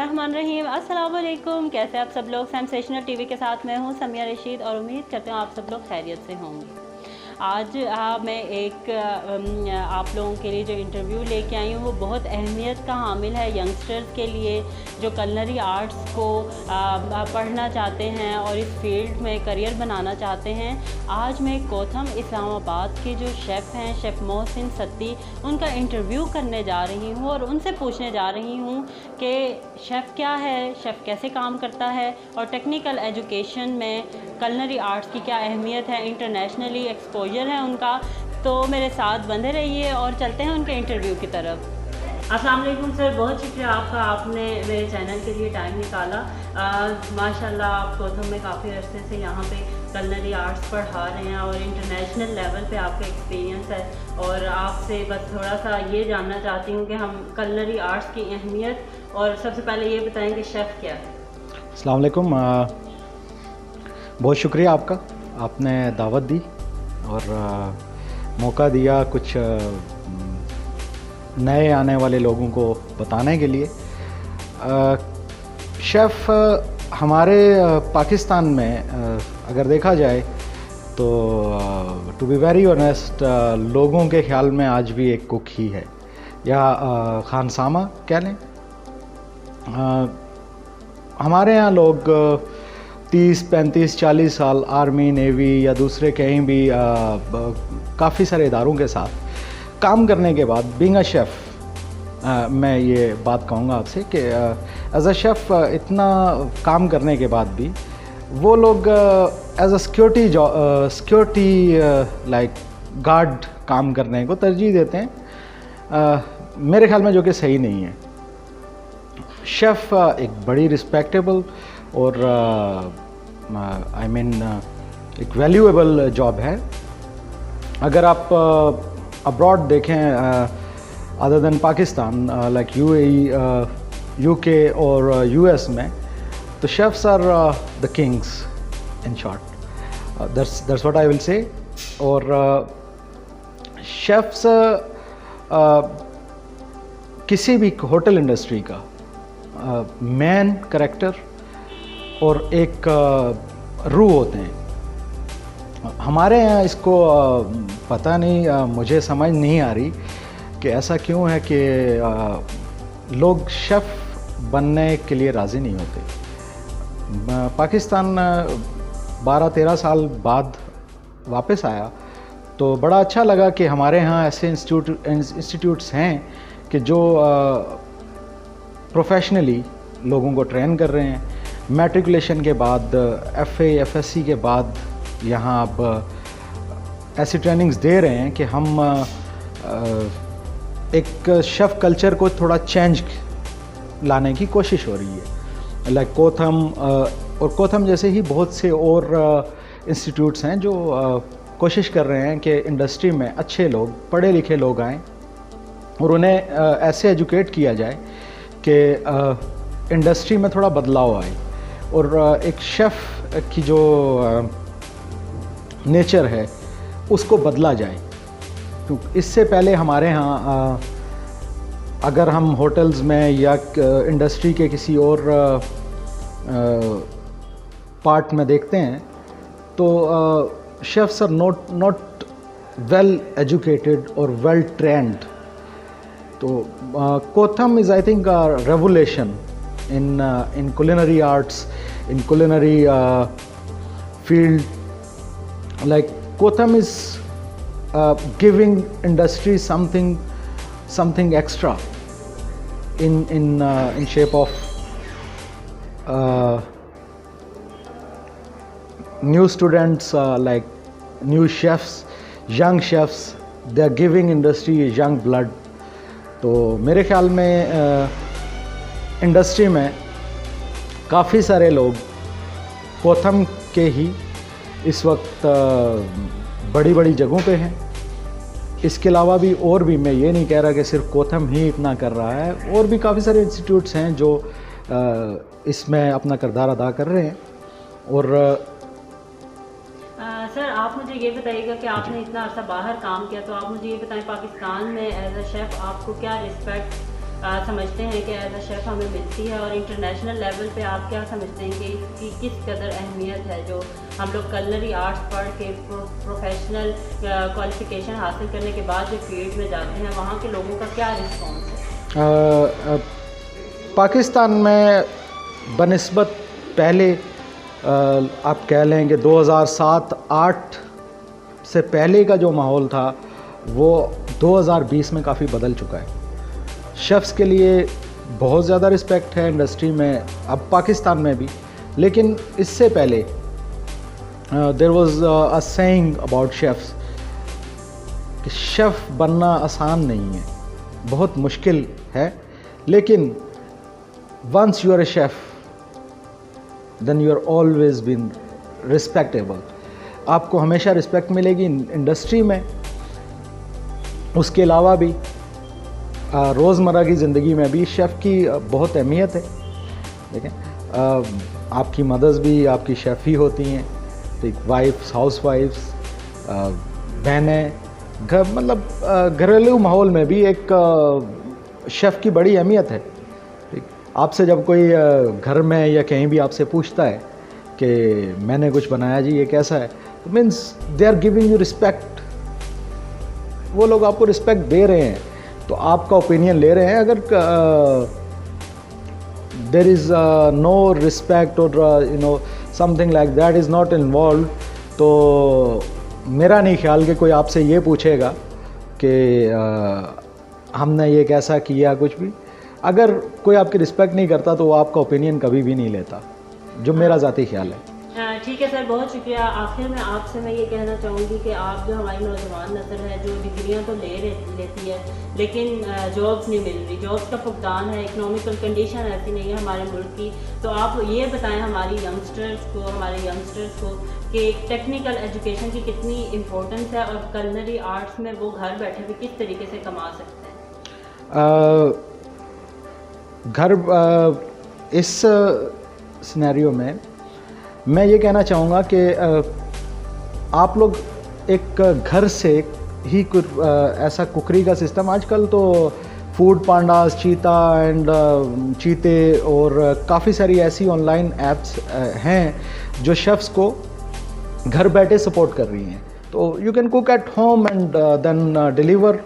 बिस्मिल्लाहिर्रहमानिर्रहीम। अस्सलाम वालेकुम। कैसे आप सब लोग? सेंसेशनल टीवी के साथ मैं हूँ समिया रशीद और उम्मीद करते हैं आप सब लोग खैरियत से होंगे। आज मैं एक आप लोगों के लिए जो इंटरव्यू लेके आई हूँ वो बहुत अहमियत का हामिल है यंगस्टर्स के लिए जो कलनरी आर्ट्स को पढ़ना चाहते हैं और इस फील्ड में करियर बनाना चाहते हैं। आज मैं कोथम इस्लामाबाद के जो शेफ़ हैं, शेफ़ मोहसिन सत्ती, उनका इंटरव्यू करने जा रही हूँ और उनसे पूछने जा रही हूँ कि शेफ़ क्या है, शेफ़ कैसे काम करता है और टेक्निकल एजुकेशन में कलनरी आर्ट्स की क्या अहमियत है, इंटरनेशनली एक्सपोजर है उनका। तो मेरे साथ बंधे रहिए और चलते हैं उनके इंटरव्यू की तरफ। अस्सलाम वालेकुम सर, बहुत शुक्रिया आपका, आपने मेरे चैनल के लिए टाइम निकाला। माशाल्लाह आप कोथम में काफ़ी अरसे से यहाँ पे कलनरी आर्ट्स पढ़ा रहे हैं और इंटरनेशनल लेवल पे आपका एक्सपीरियंस है। और आपसे बस थोड़ा सा ये जानना चाहती हूँ कि हम कलनरी आर्ट्स की अहमियत, और सबसे पहले ये बताएं कि शेफ़ क्या है। अस्सलाम वालेकुम, बहुत शुक्रिया आपका, आपने दावत दी और मौका दिया कुछ नए आने वाले लोगों को बताने के लिए। शेफ़ हमारे पाकिस्तान में अगर देखा जाए तो टू बी वेरी ऑनेस्ट लोगों के ख्याल में आज भी एक कुक ही है या खानसामा कह लें। हमारे यहाँ लोग 30, 35, 40 साल आर्मी, नेवी या दूसरे कहीं भी काफ़ी सारे इदारों के साथ काम करने के बाद बीइंग अ शेफ़ मैं ये बात कहूँगा आपसे कि एज अ शेफ़ इतना काम करने के बाद भी वो लोग as a security like guard काम करने को तरजीह देते हैं, मेरे ख्याल में, जो कि सही नहीं है। शेफ़ एक बड़ी रिस्पेक्टेबल और एक वैल्यूएबल जॉब है। अगर आप अब्रॉड देखें other than Pakistan like UAE, UK और यूएस में, तो chefs are the kings in short, that's what I will say. और शेफ्स किसी भी होटल इंडस्ट्री का मेन कैरेक्टर और एक रूह होते हैं। हमारे यहाँ इसको पता नहीं, मुझे समझ नहीं आ रही कि ऐसा क्यों है कि लोग शेफ़ बनने के लिए राज़ी नहीं होते। पाकिस्तान 12-13 साल बाद वापस आया तो बड़ा अच्छा लगा कि हमारे यहाँ ऐसे इंस्टीट्यूट्स हैं कि जो प्रोफेशनली लोगों को ट्रेन कर रहे हैं। मैट्रिकुलेशन के बाद, एफए, एफएससी के बाद यहाँ अब ऐसी ट्रेनिंग्स दे रहे हैं कि हम एक शेफ़ कल्चर को थोड़ा चेंज लाने की कोशिश हो रही है। लाइक कोथम और कोथम जैसे ही बहुत से और इंस्टीट्यूट्स हैं जो कोशिश कर रहे हैं कि इंडस्ट्री में अच्छे लोग, पढ़े लिखे लोग आएँ और उन्हें ऐसे एजुकेट किया जाए कि इंडस्ट्री में थोड़ा बदलाव आए और एक शेफ़ की जो नेचर है उसको बदला जाए। क्योंकि इससे पहले हमारे यहाँ अगर हम होटल्स में या इंडस्ट्री के किसी और पार्ट में देखते हैं तो chefs are not well educated और वेल ट्रेंड। तो COTHM is I think revolution in culinary arts, in culinary field. Like Kotham is giving industry something extra in shape of new students, like new chefs, young chefs. They are giving industry young blood. तो मेरे ख्याल में industry में काफ़ी सारे लोग कोथम के ही इस वक्त बड़ी बड़ी जगहों पे हैं। इसके अलावा भी और भी, मैं ये नहीं कह रहा कि सिर्फ कोथम ही इतना कर रहा है, और भी काफ़ी सारे इंस्टीट्यूट्स हैं जो इसमें अपना किरदार अदा कर रहे हैं। और सर आप मुझे ये बताइएगा कि आपने इतना अर्सा बाहर काम किया, तो आप मुझे ये बताएं पाकिस्तान में एज अ शेफ़ आपको क्या रिस्पेक्ट समझते हैं कि एज अ शेफ़ हमें मिलती है, और इंटरनेशनल लेवल पे आप क्या समझते हैं कि इसकी किस कदर अहमियत है, जो हम लोग कलनरी आर्ट्स पढ़ के प्रोफेशनल क्वालिफिकेशन हासिल करने के बाद जो फील्ड में जाते हैं वहाँ के लोगों का क्या रिस्पॉन्स है? पाकिस्तान में बनिस्बत पहले आप कह लें कि 2007-8 से पहले का जो माहौल था वो 2020 में काफ़ी बदल चुका है। शेफ़्स के लिए बहुत ज़्यादा रिस्पेक्ट है इंडस्ट्री में, अब पाकिस्तान में भी, लेकिन इससे पहले there was a saying about chefs कि शेफ़ बनना आसान नहीं है, बहुत मुश्किल है, लेकिन once you are a chef then you are always been respectable. आपको हमेशा रिस्पेक्ट मिलेगी इंडस्ट्री में, उसके अलावा भी रोज़मर्रा की ज़िंदगी में भी शेफ़ की बहुत अहमियत है। देखें, आपकी मदर्स भी आपकी शेफ़ ही होती हैं, ठीक, वाइफ्स, हाउस वाइफ्स, बहनें, घर, मतलब घरेलू माहौल में भी एक शेफ़ की बड़ी अहमियत है। ठीक, आपसे जब कोई घर में या कहीं भी आपसे पूछता है कि मैंने कुछ बनाया जी, ये कैसा है, तो means they are giving you respect. वो लोग आपको रिस्पेक्ट दे रहे हैं, तो आपका ओपिनियन ले रहे हैं। अगर देयर इज़ नो रिस्पेक्ट और you know something like that is not involve, तो मेरा नहीं ख्याल कि कोई आपसे ये पूछेगा कि हमने ये कैसा किया कुछ भी। अगर कोई आपकी रिस्पेक्ट नहीं करता तो वो आपका ओपिनियन कभी भी नहीं लेता, जो मेरा ज़ाती ख्याल है। ठीक है सर, बहुत शुक्रिया। आखिर में आपसे मैं ये कहना चाहूँगी कि आप जो हमारी नौजवान नस्ल है जो डिग्रियाँ तो लेती है लेकिन जॉब्स नहीं मिल रही, जॉब्स का फुकदान है, इकोनॉमिकल कंडीशन ऐसी नहीं है हमारे मुल्क की, तो आप ये बताएं हमारे यंगस्टर्स को कि टेक्निकल एजुकेशन की कितनी इम्पोर्टेंस है और कलनरी आर्ट्स में वो घर बैठे हुए किस तरीके से कमा सकते हैं? इस सिनेरियो में मैं ये कहना चाहूँगा कि आप लोग एक घर से ही कुछ ऐसा कुकरी का सिस्टम, आजकल तो फूड पांडास, चीता एंड चीते और काफ़ी सारी ऐसी ऑनलाइन ऐप्स हैं जो शेफ्स को घर बैठे सपोर्ट कर रही हैं। तो you can cook at home and then deliver,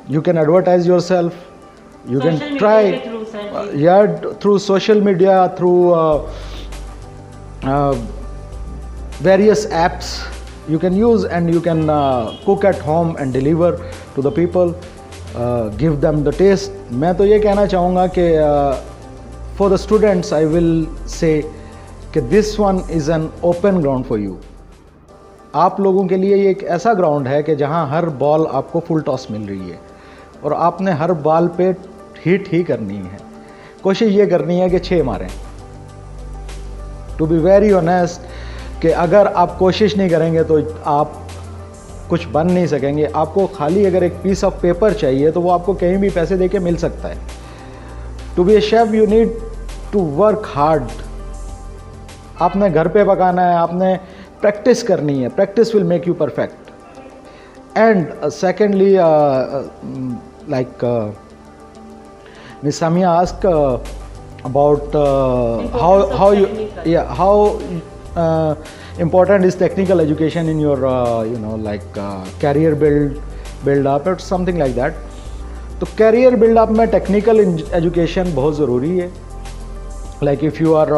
you can advertise yourself, you can try through social media, through various apps you can use, and you can cook at home and deliver to the people, give them the taste. मैं तो ये कहना चाहूँगा कि for the students I will say कि this one is an open ground for you. आप लोगों के लिए ये एक ऐसा ग्राउंड है कि जहाँ हर बॉल आपको फुल टॉस मिल रही है और आपने हर बॉल पे हिट ही करनी है। कोशिश ये करनी है कि 6 मारें। टू बी वेरी ऑनेस्ट कि अगर आप कोशिश नहीं करेंगे तो आप कुछ बन नहीं सकेंगे। आपको खाली अगर एक पीस ऑफ पेपर चाहिए तो वो आपको कहीं भी पैसे देके मिल सकता है। To be a chef you need to work hard. आपने घर पे पकाना है, आपने प्रैक्टिस करनी है। Practice will make you perfect. And secondly like Miss Samia asked about how important is technical education in your career build up or something like that. तो career build up में technical education बहुत ज़रूरी है. Like if you are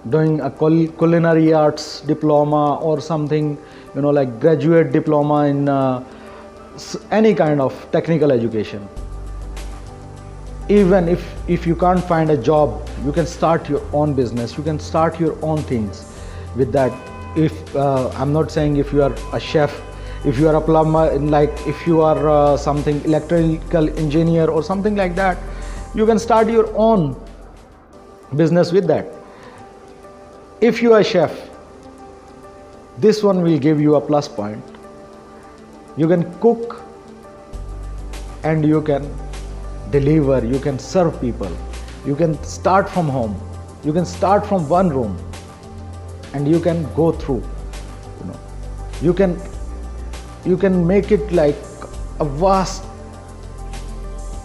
doing a culinary arts diploma or something, like graduate diploma in any kind of technical education. Even if you can't find a job, you can start your own business, you can start your own things with that. If I'm not saying if you are a chef, if you are a plumber, like if you are something electrical engineer or something like that, you can start your own business with that. If you are a chef, this one will give you a plus point. You can cook and you can deliver, you can serve people, you can start from home, you can start from one room and you can go through, you can make it like a vast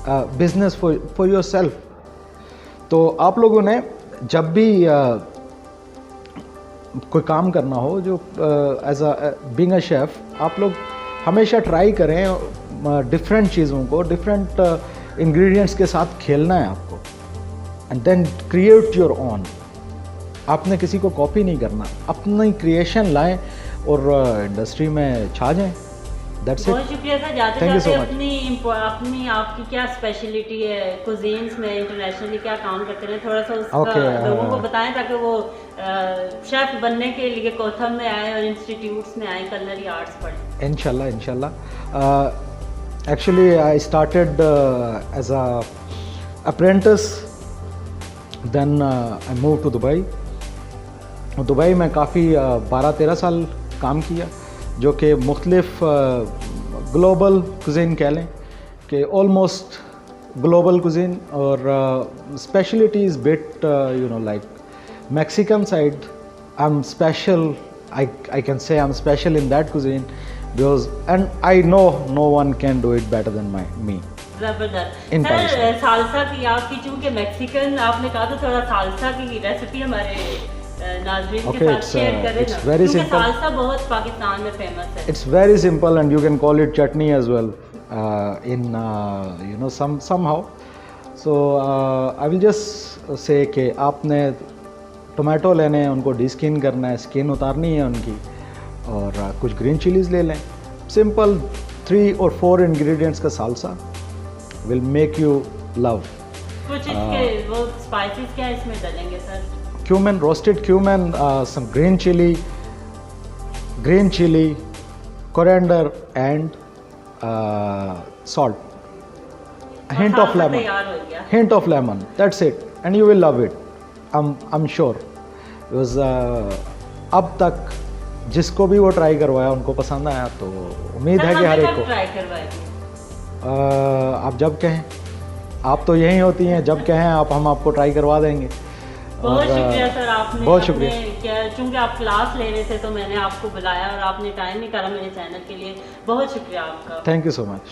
business for your self. तो आप लोगों ने जब भी कोई काम करना हो जो as a being a chef, आप लोग हमेशा ट्राई करें डिफरेंट चीज़ों को, डिफरेंट इंग्रेडिएंट्स के साथ खेलना है आपको, and then create your own. आपने किसी को कॉपी नहीं करना, अपनी क्रिएशन लाएं और इंडस्ट्री में छा जाएं। That's it. बहुत शुक्रिया सर। जाते Thank you जाते so much. अपनी आपकी क्या स्पेशलिटी है कुजीन्स में, इंटरनेशनली क्या काम करते हैं, थोड़ा सा उसका Okay, लोगों को बताएं ताकि वो शेफ बनने के लिए कोथम में आए और इंस्टीट्यूट्स में आए, culinary आर्ट्स पढ़ें। इंशाल्लाह। Actually, I started as a apprentice, then I moved to Dubai. Dubai में काफ़ी 12-13 साल काम किया, जो कि मुख्तलिफ ग्लोबल कुज़ीन कह लें कि ऑलमोस्ट ग्लोबल कुज़ीन, और specialities bit you know like Mexican side. I am special, I can say I'm special in that cuisine because, and I know no one can do it better than me. जबरदस्त। In sir Pakistan. Salsa की आपकी, चूँकि Mexican आपने कहा, तो थोड़ा salsa की recipe हमारे नाज़रीन के Okay, साथ शेयर करें it's ना, very क्योंकि simple. सालसा बहुत पाकिस्तान में फेमस है। It's very simple, and you can call it chutney as well in you know somehow. So I will just say कि आपने टोमेटो लेने हैं, उनको डिस्किन करना है, स्किन उतारनी है उनकी, और कुछ ग्रीन चिलीज़ ले लें। सिंपल 3 or 4 इंग्रेडिएंट्स का salsa will make you love. कुछ इसके वो स्पाइसेस क्या इसमें डालेंगे sir? Cumin, roasted cumin, some green chili, coriander, and salt. A hint of lemon. तैयार हो गया। Hint of lemon. That's it, and you will love it. I'm sure. Because अब तक जिसको भी वो ट्राई करवाया उनको पसंद आया, तो उम्मीद है कि हर एक को। ट्राई करवाएंगे। आप जब कहें, आप तो यहीं होती हैं, जब कहें आप, हम आपको ट्राई करवा देंगे। बहुत शुक्रिया सर, आपने बहुत शुक्रिया। चूँकि आप क्लास ले रहे थे तो मैंने आपको बुलाया और आपने टाइम निकाला मेरे चैनल के लिए, बहुत शुक्रिया आपका। Thank you so much.